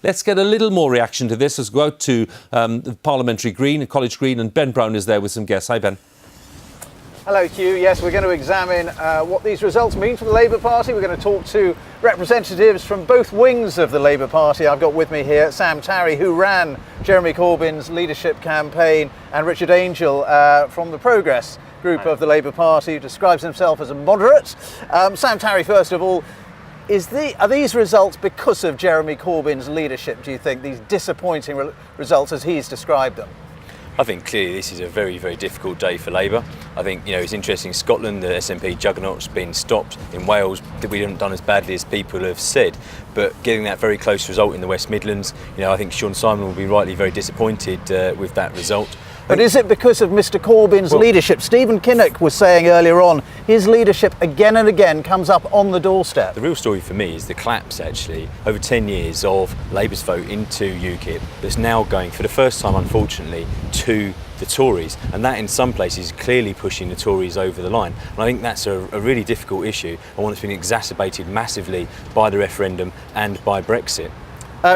Let's get a little more reaction to this. Let's go out to the Parliamentary Green, College Green, and Ben Brown is there with some guests. Hi, Ben. Hello, Hugh. Yes, we're going to examine what these results mean for the Labour Party. We're going to talk to representatives from both wings of the Labour Party. I've got with me here Sam Tarry, who ran Jeremy Corbyn's leadership campaign, and Richard Angell from the Progress group of the Labour Party, who describes himself as a moderate. Sam Tarry, first of all, are these results because of Jeremy Corbyn's leadership, do you think, these disappointing results as he's described them? I think clearly this is a very, very difficult day for Labour. I think, it's interesting, in Scotland, the SNP juggernaut's been stopped. In Wales, we haven't done as badly as people have said, but getting that very close result in the West Midlands, I think Sean Simon will be rightly very disappointed with that result. But is it because of Mr Corbyn's leadership? Stephen Kinnock was saying earlier on, his leadership again and again comes up on the doorstep. The real story for me is the collapse, actually, over 10 years of Labour's vote into UKIP that's now going, for the first time, unfortunately, to the Tories. And that, in some places, is clearly pushing the Tories over the line. And I think that's a really difficult issue, and one that's been exacerbated massively by the referendum and by Brexit.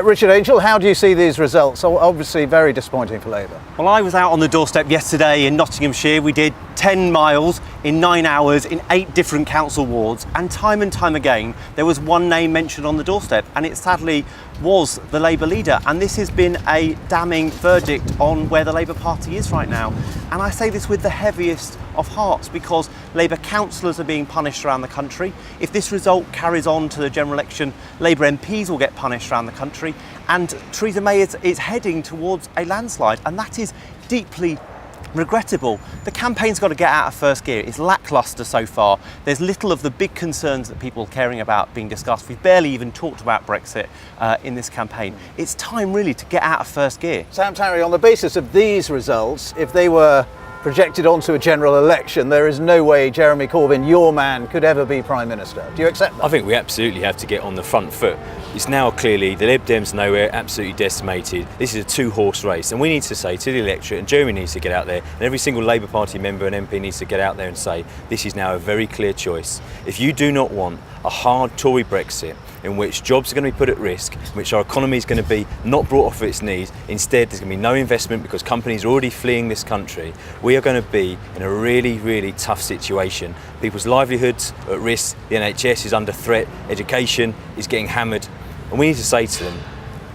Richard Angell, how do you see these results? Obviously very disappointing for Labour. Well, I was out on the doorstep yesterday in Nottinghamshire. We did 10 miles in 9 hours in 8 different council wards, and time again there was one name mentioned on the doorstep, and it sadly was the Labour leader. And this has been a damning verdict on where the Labour Party is right now. And I say this with the heaviest of hearts, because Labour councillors are being punished around the country. If this result carries on to the general election, Labour MPs will get punished around the country, and Theresa May is heading towards a landslide, and that is deeply regrettable. The campaign's got to get out of first gear. It's lacklustre so far. There's little of the big concerns that people are caring about being discussed. We've barely even talked about Brexit in this campaign. It's time really to get out of first gear. Sam Tarry, on the basis of these results, if they were projected onto a general election, there is no way Jeremy Corbyn, your man, could ever be Prime Minister. Do you accept that? I think we absolutely have to get on the front foot. It's now clearly the Lib Dems nowhere, absolutely decimated. This is a two-horse race, and we need to say to the electorate, and Jeremy needs to get out there, and every single Labour Party member and MP needs to get out there and say, this is now a very clear choice. If you do not want a hard Tory Brexit in which jobs are going to be put at risk, in which our economy is going to be not brought off its knees, instead there's going to be no investment because companies are already fleeing this country, we are going to be in a really, really tough situation. People's livelihoods are at risk, the NHS is under threat, education is getting hammered, and we need to say to them,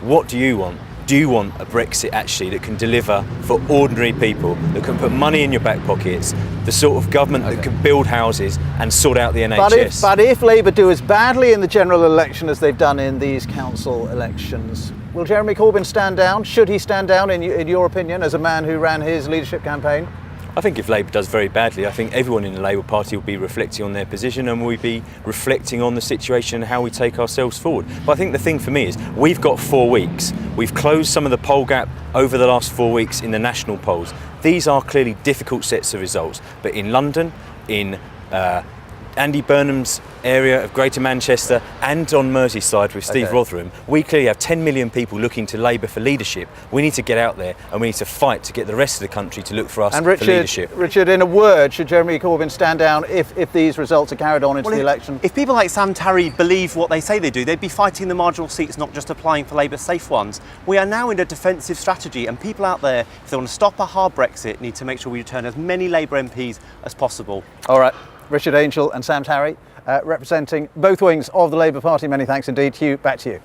what do you want? Do you want a Brexit actually that can deliver for ordinary people, that can put money in your back pockets, the sort of government that can build houses and sort out the NHS? But if Labour do as badly in the general election as they've done in these council elections, will Jeremy Corbyn stand down? Should he stand down, in your opinion, as a man who ran his leadership campaign? I think if Labour does very badly, I think everyone in the Labour Party will be reflecting on their position, and we'll be reflecting on the situation and how we take ourselves forward. But I think the thing for me is we've got 4 weeks. We've closed some of the poll gap over the last 4 weeks in the national polls. These are clearly difficult sets of results. But in London, in Andy Burnham's area of Greater Manchester, and on Merseyside with Steve Rotherham, we clearly have 10 million people looking to Labour for leadership. We need to get out there and we need to fight to get the rest of the country to look for us for leadership. Richard, in a word, should Jeremy Corbyn stand down if these results are carried on into the election? If people like Sam Tarry believe what they say they do, they'd be fighting the marginal seats, not just applying for Labour safe ones. We are now in a defensive strategy, and people out there, if they want to stop a hard Brexit, need to make sure we return as many Labour MPs as possible. All right. Richard Angell and Sam Tarry, representing both wings of the Labour Party. Many thanks indeed. Hugh, back to you.